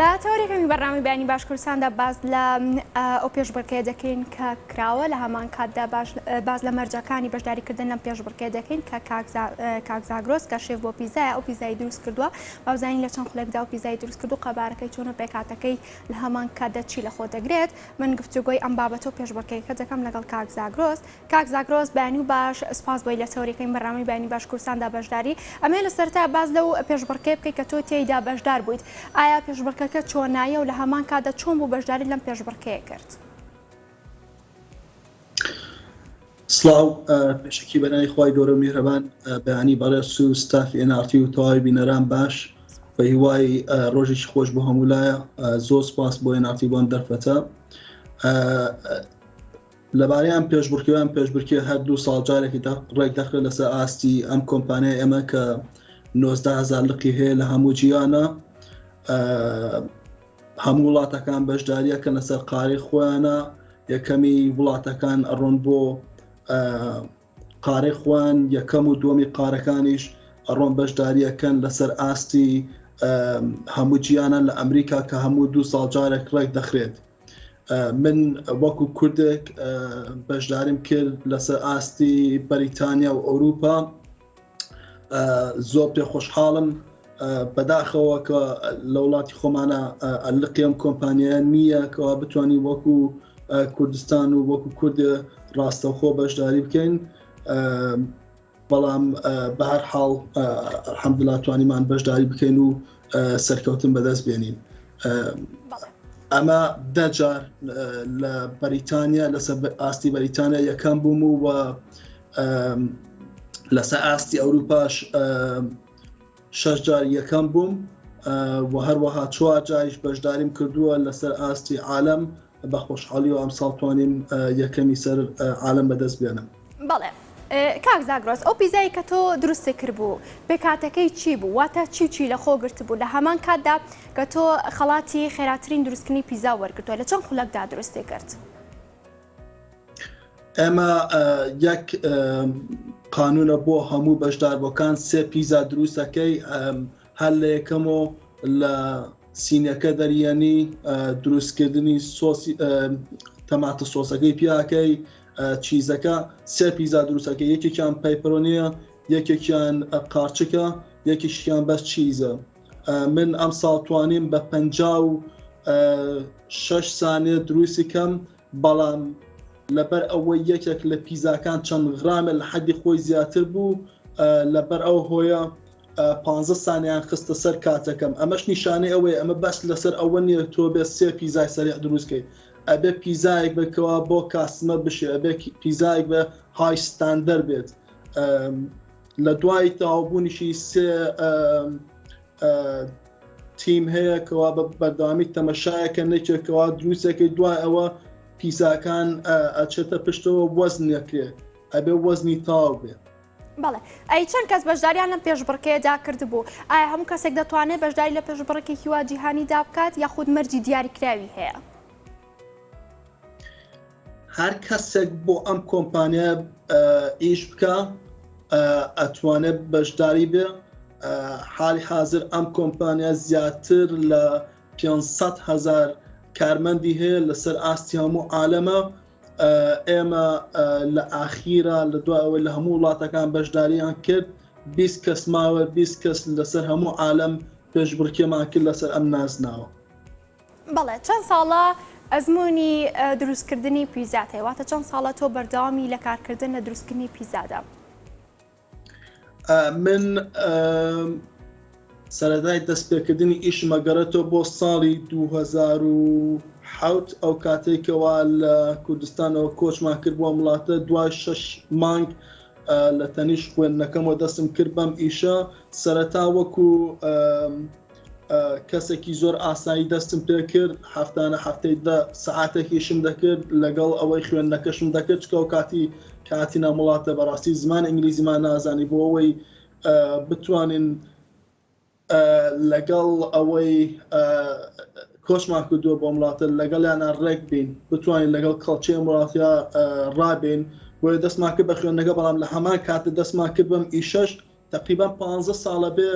لە تەوەریەکەمی بەڕامی بەیانی باشکوردستاندا باز لە ئەو پێشبڕکێ دەکەین کە کراوە لە هەمان کاتدا باز لە مەرجەکانی بەشداریکردن لەم پێشبڕکێ دەکەین کە کاک زاگرۆس کە شێف بۆ پیزایە ئەو پیزایی دروست کردووە باوزانین لە چەند خولێکدا و پیزایی دروست کردو قەبارەکەی چۆنە پێکاتەکەی لە هەمان کاتدا چی لە خۆ دەگرێت من گفتوگۆی ئەم بابەتە و پێشبڕکێکە دەکەم لەگەڵ کاک زاگرۆس بەیانی و باش سپاس بۆی لە تەوەریەکەمی بەڕامی بەیانی باشکوردستاندا بەشداری ئەمێ لە سەرتا باز لەو پێشبڕکێ بکەی کە تۆ تێیدا بەشدار بوویت ئایا پێشبڕکەکە چۆنایە و لە هەمان کاتدا چۆن بوو بەشداری لەم پێشبڕکەیە کرد؟ سڵاو پێشکی بەنای خوای گەورە میهرەبان بەیانی بەڕێز و ستافی NRT و تەواوی بینەران باش بە هیوای ڕۆژێکی خۆش بۆ هەمولایە زۆر سپاس بۆ NRT بۆم دەرفەتە لەبارەیان پێشبڕکێوان پێشبڕکێ هەردوو ساڵ جارێکی ڕێک دەخرێت لەسەر ئاستی ئەم کۆمپانیای ئێمە کە 19,000 لقی هەیە لە هەموو جیانە هەموو وڵاتەکان بەشداریەکەن لەسەر قاڕی خۆیانە یەکەمی وڵاتەکان ئەڕۆن بۆ قاڕی خۆیان یەکەم و دووەمی قارەکانیش ئەڕۆن بەشداریەکەن لەسەر ئاستی هەموو جیانە لە ئەمریکا کە هەموو 2 ساڵ جارێک ڕێک دەخرێت من وەکو کوردێک بەشداریم کرد لەسەر ئاستی بەریتانیا و ئەوروپا زۆر پێ خۆشحاڵم بەداخەوە کە لە وڵاتی خۆمانە لقیم کۆمپانیایان نییە کەوا بتوانین وەکو کوردستان و وەکو کورد ڕاستەوخۆ بەشداری بکەین بەڵام بە هەر حاڵ الحەمدولیلا توانیمان بەشداری بکەین و سەرکەوتن بەدەست بێنین ئەمە 10 جار لە بەریتانیا لەسەر ئاستی بەریتانیا یەکەم بووم و لەسەر ئاستی ئەوروپاش 6 جار یەکەم بووم و هەروەها 4 جاریش بەشداریم کردووە لەسەر ئاستی عالم بە خۆشحاڵی و ئەم ساڵ توانیم یەکەمی سەر عالم بەدەست بێنم. بەڵێ کاک زاگرۆس ئەو پیزایی کە تۆ دروستی کرد بوو پێکاتەکەی چی بوو واتە چی لە خۆ گرت بوو لە هەمان کاتدا کە تۆ خەڵاتی خێراترین دروستکردنی پیزا وەرگرتووە لە چەند خولەکدا دروستی کرد؟ ئێمە یەک قانونە بۆ هەموو بەشداربووەکان 3 پیزا دروستەکەی هەر لە یەکەمەوە لە سینەکە دەریانی دروستکردنی تەماتە سۆسەکەی پیاکەی چیزەکە 3 پیزا دروستەکە یەکێکیان پەیپەرۆنیە یەکێکیان قارچکە یەکێکیان بەس چیزە من ئەم ساڵ توانیم بە 56 سانیە دروستی کەم بەڵام لەبەر ئەوەی یەکێک لە پیزاکان چەند غرامە لە حەدی خۆی زیاتر بوو لەبەر ئەو هۆیە 15 سانیان خستە سەر کاتەکەم ئەمەش نیشانەی ئەوەیە ئەمە بەس لەسەر ئەوە نیە تۆ بێت 3 پیزای سەریع دروستکەیت ئەبێ پیزایەک بکەوە بۆ کاسمە بشێ ئەبێ پیزایەک بە های ستاندەر بێت لە دوای تەواوبوونیشی 3 تیم هەیە کەوا بەردەوامی تەمەشایەکە نەکێکەوە دروستەکەی دوای ئەوە پیزاکان ئەچێتە پشتەوە وەزنەکرێ ئەبێ وەزنی تاو بێت. بەڵێ ئەی چەند کەس بەشداریان لەم پێشبڕکەیەدا کرد بوو ئایا هەموو کەسێک دەتوانێت بەشداری لە پێشبڕکێکی وا جیهانیدا بکات یاخود مەرجی دیاریکراوی هەیە؟ هەر کەسێک بۆ ئەم کۆمپانیا ئیش بکە ئەتوانێت بەشداری بێ حالی حاضر ئەم کۆمپانیا زیاتر لە 500,000 کارمەندی هەیە لەسەر ئاستی هەموو عالەمە ئێمە لە ئاخیرە لە دوایەوە لە هەموو وڵاتەکان بەشداریان کرد 20 کەس ماوە 20 کەس لەسەر هەموو عالەم پێشبڕکێمان کرد لەسەر ئەم نازناوە. بەڵێ چەند ساڵە ئەزمموی دروستکردنی پیزات هەیە واتە چەند ساڵە تۆ بەردەوامی لە کارکردن لە دروستکردنی پیزادا؟ من سەرەتای دەستپێکردنی ئیشمە گەڕێتەوە بۆ ساڵی 2007 ئەو کاتێکەوە لە کوردستانەوە کۆچمان کرد بۆ وڵاتە دوای 6 مانگ لە تەنیش خوێندنەکەمەوە دەستم کرد بەم ئیشە سەرەتا وەکو کەسێکی زۆر ئاسایی دەستم پێ کرد هەفتانە هەفتەی 10 سەعاتێکیشم دەکرد لەگەڵ ئەوەی خوێندنەکەشم دەکرد چکە و کاتی نامڵاتە بەڕاستی زمان ئینگلیزیمان نازانی بۆ ئەوەی بتوانین لەگەڵ ئەوەی کۆچمان کردووە بۆ وڵاتە لەگەڵیانە ڕێک بین بتوانین لەگەڵ کەڵچەی وڵاتیا ڕابین بۆیە دەستمان کرد بە خوێندنەکە بەڵام لە هەمان کاتە دەستمان کرد بەم ئیشەش تقریبا 15 ساڵە بێ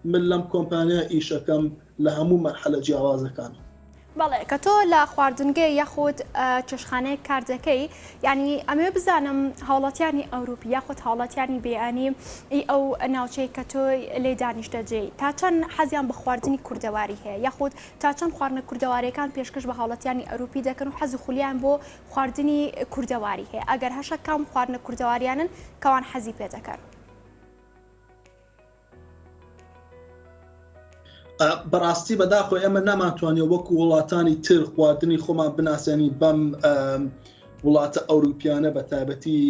من لەم کۆمپانیا ئیشەکەم لە هەموو مەرحەلە جیاوازەکان. بەڵێ کە تۆ لە خواردنگەی یاخود چێشخانەیە کار دەکەی، یعنی ئەمێ بزانم هاوڵاتیانی ئەوروپی یاخود هاوڵاتیانی بێئانی ئەو ناوچەی کە تۆی لێ دانیشتەجێی تا چەند حەزیان بە خواردنی کوردەواری هەیە، یاخود تا چەند خواردنە کوردەوارەکان پێشکەش بە هاوڵاتیانی ئەوروپی دەکەن و حەزی خولیان بۆ خواردنی کوردەواری هەیە، ئەگەر هەشە کام خواردنە کوردەواریانن کەوان حەزی پێ دەکەن؟ بەڕاستی بەداخۆ ئێمە ناماتوانێت وەکو وڵاتانی تر خواردنی خۆمان بناسیێنی بەم وڵاتە ئەوروپیانە بە تایبەتی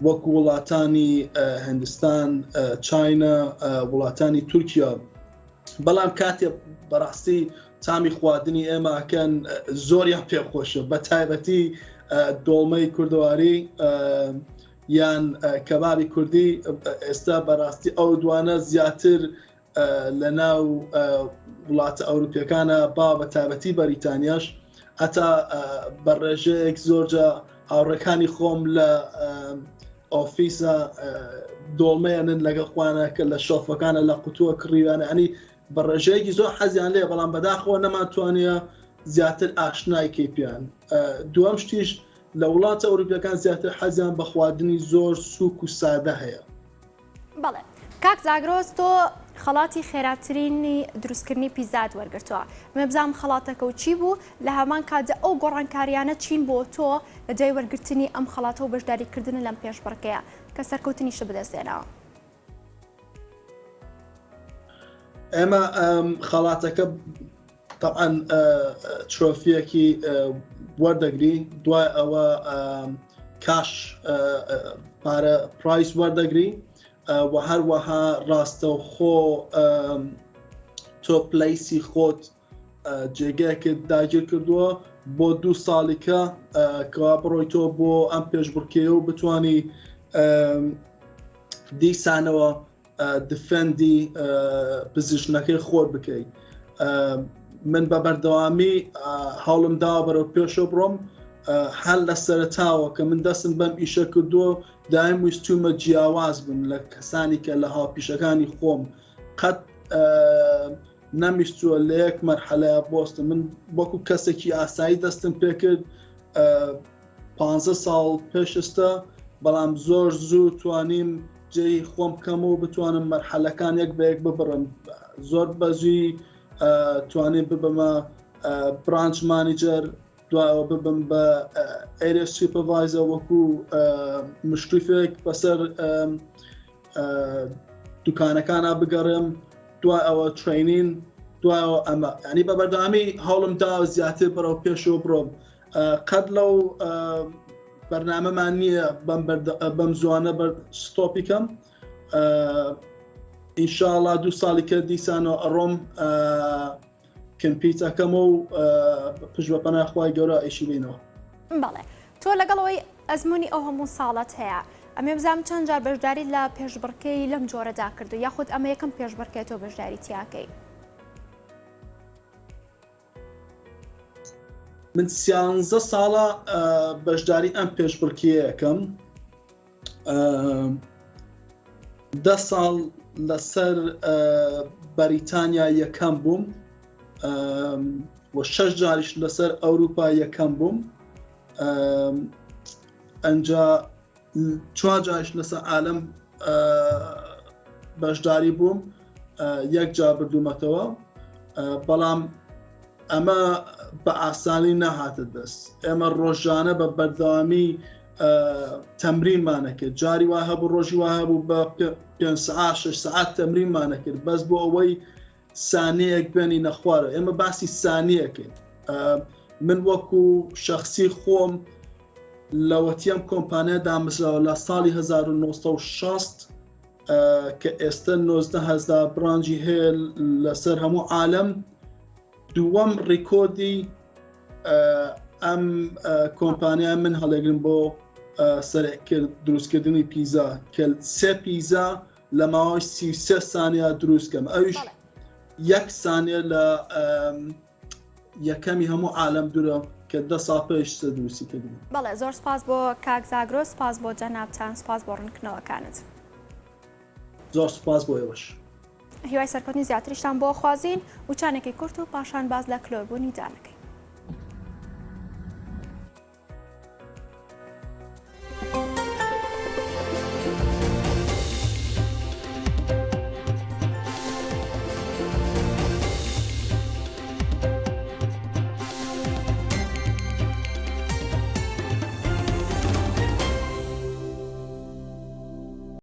وەکو وڵاتانی هندستان، چاینا، وڵاتانی تورکیا. بەڵام کاتێک بەڕاستی تامی خواردنی ئێمەکەن زۆریان پێخۆشە، بە تایبەتی دۆڵمەی کوردەواری یان کەبابی کوردی. ئێستا بەڕاستی ئەو دوانە زیاتر لە ناو وڵاتە ئەوروپیەکانە با بە تایبەتی بەریتانیاش هەتا بەڕێژەیەک زۆرجە هاوڕێکانی خۆم لە ئۆفیسە دۆڵمەیەنن لەگەڵ خوانە کە لە شۆفەکانە لە قوتووە کڕیوانە، ئەنی بەڕێژەیەکی زۆر حەزیان لێ، بەڵام بەداخۆ نەماتوانە زیاتر ئاشنای کەیپیان. دووەم شتیش لە وڵاتە ئەوروپیەکان زیاتر حەزیان بە خواردنی زۆر سووک و سادە هەیە. بەڵێ کاک زاگرۆس، تۆ خەڵاتی خێراترینی دروستکردنی پیزات وەرگرتووە، مەبزام خەڵاتەکە و چی بوو لە هەمان کاتدا ئەو گۆڕانکاریانە چین بۆ تۆ لە دوای وەرگرتنی ئەم خەڵاتە و بەشداریکردن لەم پێشبڕکەیە کە سەرکەوتنیش بەدەستێنەوە؟ ئێمە خەڵاتەکە طبعاً ترۆفیەکی وەردەگری، دوای ئەوە کاش پارە پرایس وەردەگری و هەروەها ڕاستەوخۆ تۆ پلەیسی خۆت جێگەیەکت داگیر کردووە بۆ 2 ساڵیکە کەوا بڕۆی تۆ بۆ ئەم پێشبڕکێ و بتوانی دیسانەوە دفەندی پزیشنەکەی خۆت بکەیت. من بە بەردەوامی هەوڵم داوە بەرەو پێشەوە بڕۆم، هەر لە سەرەتاوە کە من دەستم بەم ئیشە کردووە دایم ویستومە جیاواز بم لە کەسانی کە لە هاوپیشەکانی خۆم قەت نەمیستووە لە یەک مەرحەلەیە بۆستم. من وەکو کەسێکی ئاسایی دەستم پێکرد 15 ساڵ پێشستا، بەڵام زۆر زوو توانیم جێی خۆم کەم و بتوانم مەرحەلەکان یەک بە یەک ببڕم. زۆر بەزووی توانیم ببمە برانچ مانیجەر، دوایەوە ببم بە ئێریا سوپەڤایزە وەکو مشتریفێک بەسەر دوکانەکانە بگەڕم، دوای ئەوە ترینین، دوایەوە ئەمە ینی بە بەردەوامی هەوڵم داوە زیاتر بەرەو پێشەوە بڕۆم. قەت لەو بەرنامەمان نییە بەم زوانە ستۆپی کەم. ئینشاءڵڵا 2 ساڵیکە دیسانەوە ئەڕۆم کمپیتەکەمە و پشت بە پەنای خوای گەورە ئیشی بینەوە. بەڵێ تۆ لەگەڵەوەی ئەزمموی ئەو هەموو ساڵات هەیە، ئەمێ بزانم چەند جار بەشداری لە پێشبڕکەی لەم جۆرەدا کردو، یاخود ئەمە یەکەم پێشبڕکەی تۆ بەشداری تیاکەی؟ من 13 ساڵە بەشداری ئەم پێشبڕکەیەکەم، 10 ساڵ لەسەر بەریتانیا یەکەم بووم و 6 جاریش لەسەر ئەوروپا یەکەم بووم، ئەنجا 4 جاریش لەسەر عالەم بەشداری بووم، 1 جار بردوومەتەوە. بەڵام ئەمە بە ئاسانی نەهاتە دەست. ئێمە ڕۆژانە بە بەردەوامی تەمرینمانەکرد، جاری وا هەبوو ڕۆژی وا هەبوو بە 5 سعات 6 سعات تەمرینمانەکرد بەس بۆ ئەوەی سانەیەک بێنی نەخوارە. ئێمە باسی سانیەکەین. من وەکو شخصی خۆم لەوەتیەم کۆمپانیا دامەزراوە لە ساڵی 1960 کە ئێستا 19,000 برانجی هەیە لەسەر هەموو عالەم. دووەم ڕیکۆردی ئەم کۆمپانیا من هەڵێگرم بۆ سەرکرد دروستکردنی پیزا کە 3 پیزا لە ماوەی 33 سانیا دروستکەم، ئەویش 1 سانیە لە یەکەمی هەموو عالەم دوورە کە 10 ساڵ پێش دروستی کردم. بەڵێ زۆر سپاس بۆ کاک زاگرۆ، سپاس بۆ جەنابتان، سپاس بۆ ڕوونکردنەوەکانت. زۆر سپاس بۆ ئێوەش. هیوای سەرکەوتنی زیاتریشتان بۆ خوازین و چانێکی کورت و پاشان باز لە کلۆربوونی دانەکەی.